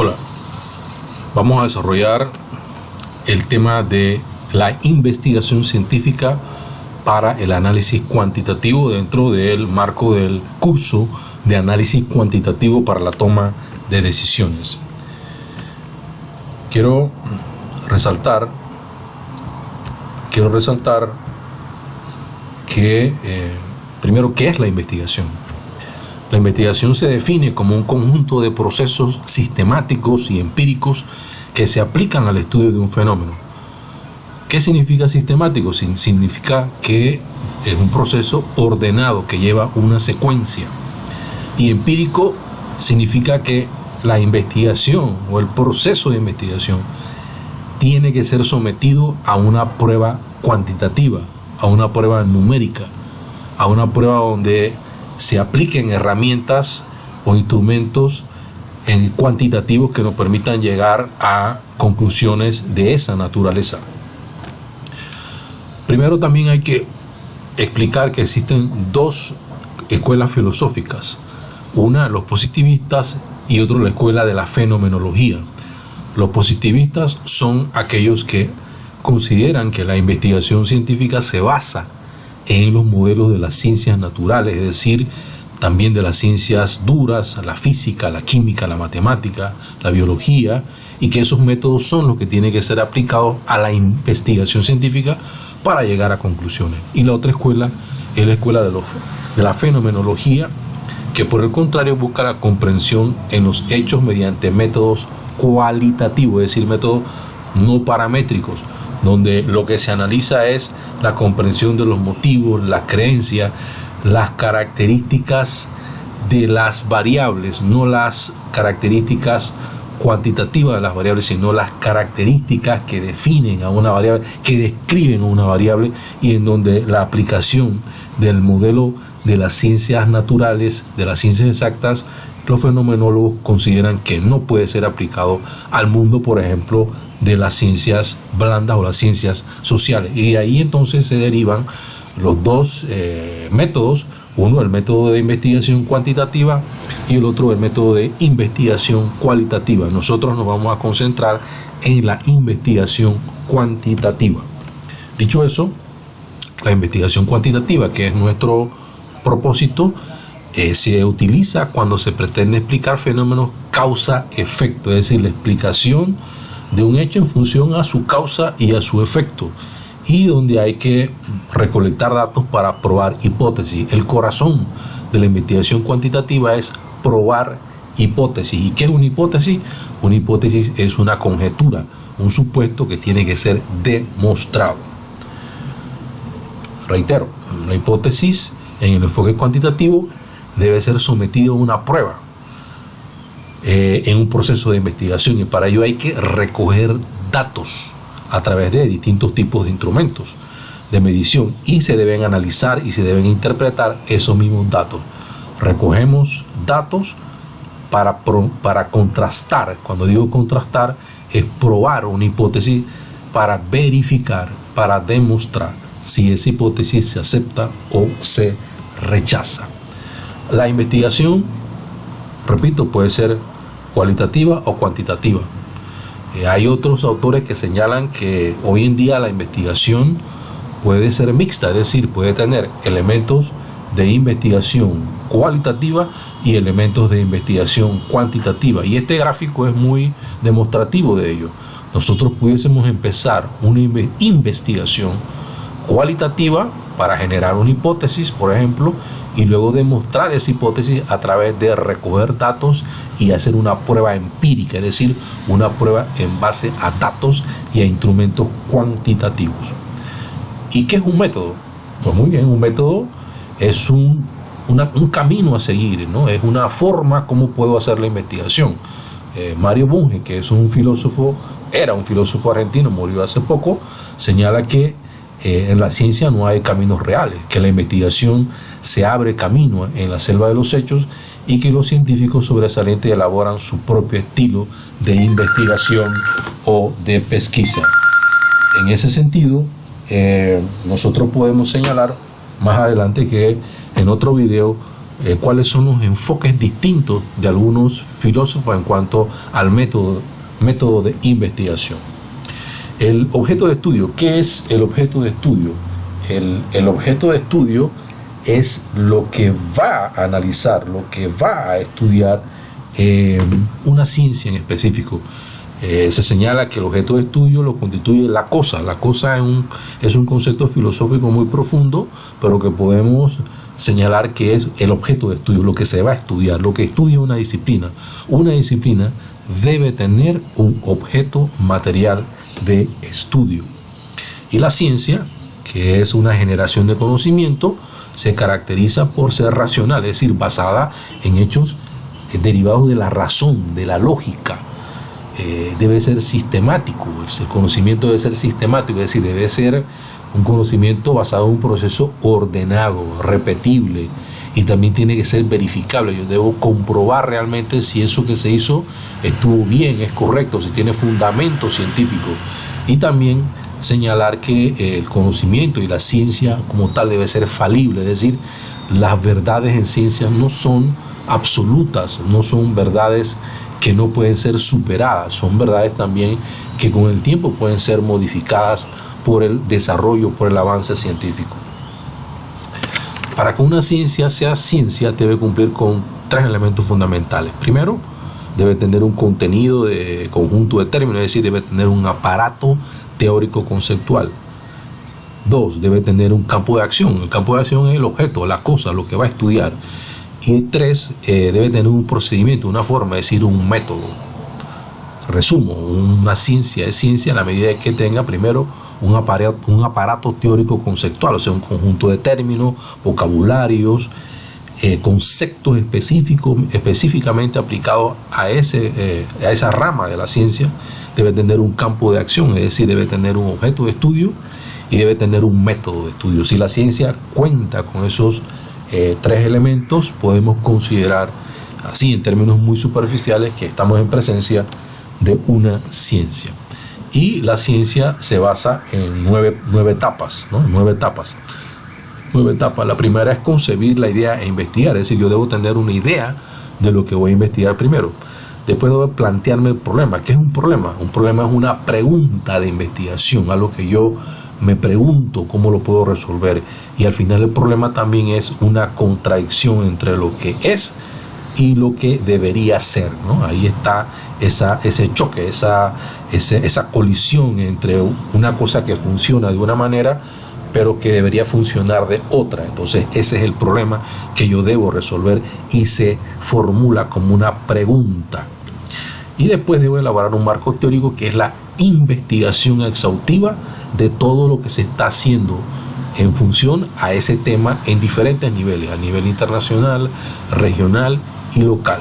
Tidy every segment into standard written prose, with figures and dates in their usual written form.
Hola, vamos a desarrollar el tema de la investigación científica para el análisis cuantitativo dentro del marco del curso de análisis cuantitativo para la toma de decisiones. Quiero resaltar que primero, ¿qué es la investigación? La investigación se define como un conjunto de procesos sistemáticos y empíricos que se aplican al estudio de un fenómeno. ¿Qué significa sistemático? Significa que es un proceso ordenado que lleva una secuencia. Y empírico significa que la investigación o el proceso de investigación tiene que ser sometido a una prueba cuantitativa, a una prueba numérica, a una prueba donde se apliquen herramientas o instrumentos cuantitativos que nos permitan llegar a conclusiones de esa naturaleza. Primero, también hay que explicar que existen dos escuelas filosóficas, una los positivistas y otra la escuela de la fenomenología. Los positivistas son aquellos que consideran que la investigación científica se basa en los modelos de las ciencias naturales, es decir, también de las ciencias duras, la física, la química, la matemática, la biología, y que esos métodos son los que tienen que ser aplicados a la investigación científica para llegar a conclusiones. Y la otra escuela es la escuela de la fenomenología, que por el contrario busca la comprensión en los hechos mediante métodos cualitativos, es decir, métodos no paramétricos, donde lo que se analiza es la comprensión de los motivos, la creencia, las características de las variables, no las características cuantitativas de las variables, sino las características que definen a una variable, que describen a una variable, y en donde la aplicación del modelo de las ciencias naturales, de las ciencias exactas, los fenomenólogos consideran que no puede ser aplicado al mundo, por ejemplo, de las ciencias blandas o las ciencias sociales. Y de ahí entonces se derivan los dos métodos, uno el método de investigación cuantitativa y el otro el método de investigación cualitativa. Nosotros nos vamos a concentrar en la investigación cuantitativa. Dicho eso, la investigación cuantitativa, que es nuestro propósito, se utiliza cuando se pretende explicar fenómenos causa-efecto, es decir, la explicación de un hecho en función a su causa y a su efecto, y donde hay que recolectar datos para probar hipótesis. El corazón de la investigación cuantitativa es probar hipótesis. ¿Y qué es una hipótesis? Una hipótesis es una conjetura, un supuesto que tiene que ser demostrado. Reitero, la hipótesis en el enfoque cuantitativo debe ser sometido a una prueba en un proceso de investigación, y para ello hay que recoger datos a través de distintos tipos de instrumentos de medición, y se deben analizar y se deben interpretar esos mismos datos. Recogemos datos para contrastar. Cuando digo contrastar, es probar una hipótesis para verificar, para demostrar si esa hipótesis se acepta o se rechaza. La investigación, repito, puede ser cualitativa o cuantitativa. Hay otros autores que señalan que hoy en día la investigación puede ser mixta, es decir, puede tener elementos de investigación cualitativa y elementos de investigación cuantitativa. Y este gráfico es muy demostrativo de ello. Nosotros pudiésemos empezar una investigación cualitativa para generar una hipótesis, por ejemplo, y luego demostrar esa hipótesis a través de recoger datos y hacer una prueba empírica, es decir, una prueba en base a datos y a instrumentos cuantitativos. ¿Y qué es un método? Pues muy bien, un método es un camino a seguir, ¿no? Es una forma como puedo hacer la investigación. Mario Bunge, que es era un filósofo argentino, murió hace poco, señala que en la ciencia no hay caminos reales, que la investigación se abre camino en la selva de los hechos, y que los científicos sobresalientes elaboran su propio estilo de investigación o de pesquisa. En ese sentido, nosotros podemos señalar más adelante que en otro video cuáles son los enfoques distintos de algunos filósofos en cuanto al método de investigación. El objeto de estudio. ¿Qué es el objeto de estudio? El objeto de estudio es lo que va a analizar, lo que va a estudiar una ciencia en específico. Se señala que el objeto de estudio lo constituye la cosa. La cosa es un concepto filosófico muy profundo, pero que podemos señalar que es el objeto de estudio, lo que se va a estudiar, lo que estudia una disciplina. Una disciplina debe tener un objeto material de estudio. Y la ciencia, que es una generación de conocimiento, se caracteriza por ser racional, es decir, basada en hechos derivados de la razón, de la lógica. Debe ser sistemático, el conocimiento debe ser sistemático, es decir, debe ser un conocimiento basado en un proceso ordenado, repetible, y también tiene que ser verificable. Yo debo comprobar realmente si eso que se hizo estuvo bien, es correcto, si tiene fundamento científico. Y también señalar que el conocimiento y la ciencia como tal debe ser falible, es decir, las verdades en ciencia no son absolutas, no son verdades que no pueden ser superadas, son verdades también que con el tiempo pueden ser modificadas por el desarrollo, por el avance científico. Para que una ciencia sea ciencia, debe cumplir con 3 elementos fundamentales. Primero, debe tener un contenido de conjunto de términos, es decir, debe tener un aparato teórico conceptual. 2, debe tener un campo de acción. El campo de acción es el objeto, la cosa, lo que va a estudiar. Y 3, debe tener un procedimiento, una forma, es decir, un método. Resumo, una ciencia es ciencia a la medida que tenga primero un aparato teórico conceptual, o sea, un conjunto de términos, vocabularios, conceptos específicamente aplicados a esa rama de la ciencia. Debe tener un campo de acción, es decir, debe tener un objeto de estudio y debe tener un método de estudio. Si la ciencia cuenta con esos 3 elementos, podemos considerar, así en términos muy superficiales, que estamos en presencia de una ciencia. Y la ciencia se basa en 9 etapas, ¿no? 9 etapas. La primera es concebir la idea e investigar, es decir, yo debo tener una idea de lo que voy a investigar primero. Después debo plantearme el problema. ¿Qué es un problema? Un problema es una pregunta de investigación, algo que yo me pregunto cómo lo puedo resolver. Y al final el problema también es una contradicción entre lo que es y lo que debería ser, ¿no? Ahí está ese choque, esa colisión entre una cosa que funciona de una manera pero que debería funcionar de otra. Entonces ese es el problema que yo debo resolver y se formula como una pregunta. Y después debo elaborar un marco teórico que es la investigación exhaustiva de todo lo que se está haciendo en función a ese tema en diferentes niveles, a nivel internacional, regional y local.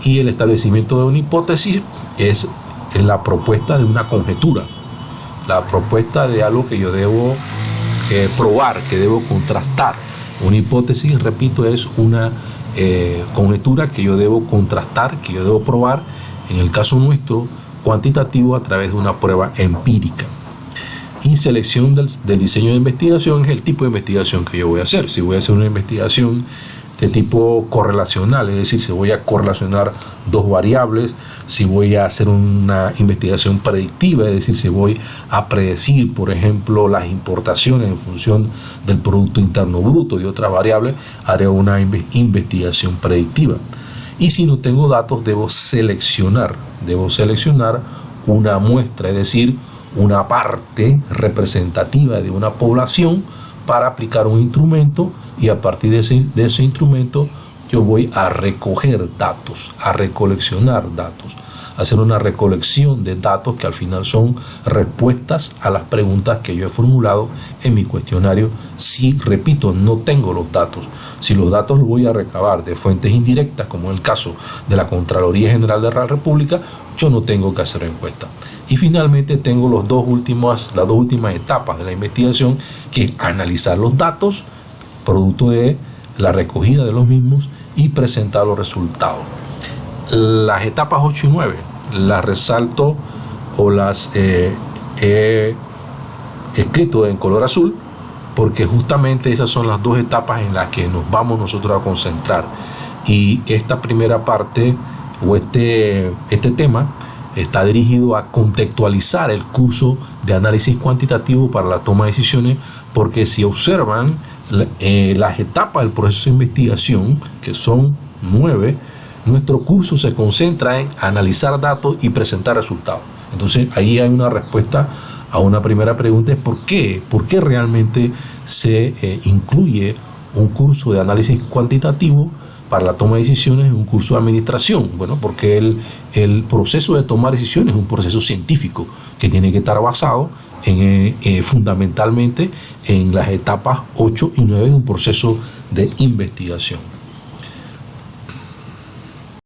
Y el establecimiento de una hipótesis es la propuesta de una conjetura, la propuesta de algo que yo debo probar, que debo contrastar. Una hipótesis, repito, es una conjetura que yo debo contrastar, que yo debo probar, en el caso nuestro, cuantitativo a través de una prueba empírica. Y selección del diseño de investigación es el tipo de investigación que yo voy a hacer. Si voy a hacer una investigación de tipo correlacional, es decir, si voy a correlacionar 2 variables, si voy a hacer una investigación predictiva, es decir, si voy a predecir, por ejemplo, las importaciones en función del Producto Interno Bruto y otras variables, haré una investigación predictiva. Y si no tengo datos, debo seleccionar una muestra, es decir, una parte representativa de una población para aplicar un instrumento, y a partir de ese instrumento yo voy a recoger datos, a recoleccionar datos, hacer una recolección de datos que al final son respuestas a las preguntas que yo he formulado en mi cuestionario. Si, repito, no tengo los datos, si los datos los voy a recabar de fuentes indirectas, como en el caso de la Contraloría General de la República, yo no tengo que hacer encuesta. Y finalmente tengo las dos últimas etapas de la investigación, que es analizar los datos, producto de la recogida de los mismos, y presentar los resultados. Las etapas 8 y 9 las resalto o las he escrito en color azul, porque justamente esas son las dos etapas en las que nos vamos nosotros a concentrar. Y esta primera parte o este tema está dirigido a contextualizar el curso de análisis cuantitativo para la toma de decisiones, porque si observan las etapas del proceso de investigación, que son 9, nuestro curso se concentra en analizar datos y presentar resultados. Entonces ahí hay una respuesta a una primera pregunta: es ¿por qué? ¿Por qué realmente se incluye un curso de análisis cuantitativo para la toma de decisiones en un curso de administración? Bueno, porque el proceso de tomar decisiones es un proceso científico que tiene que estar basado fundamentalmente en las etapas 8 y 9 de un proceso de investigación.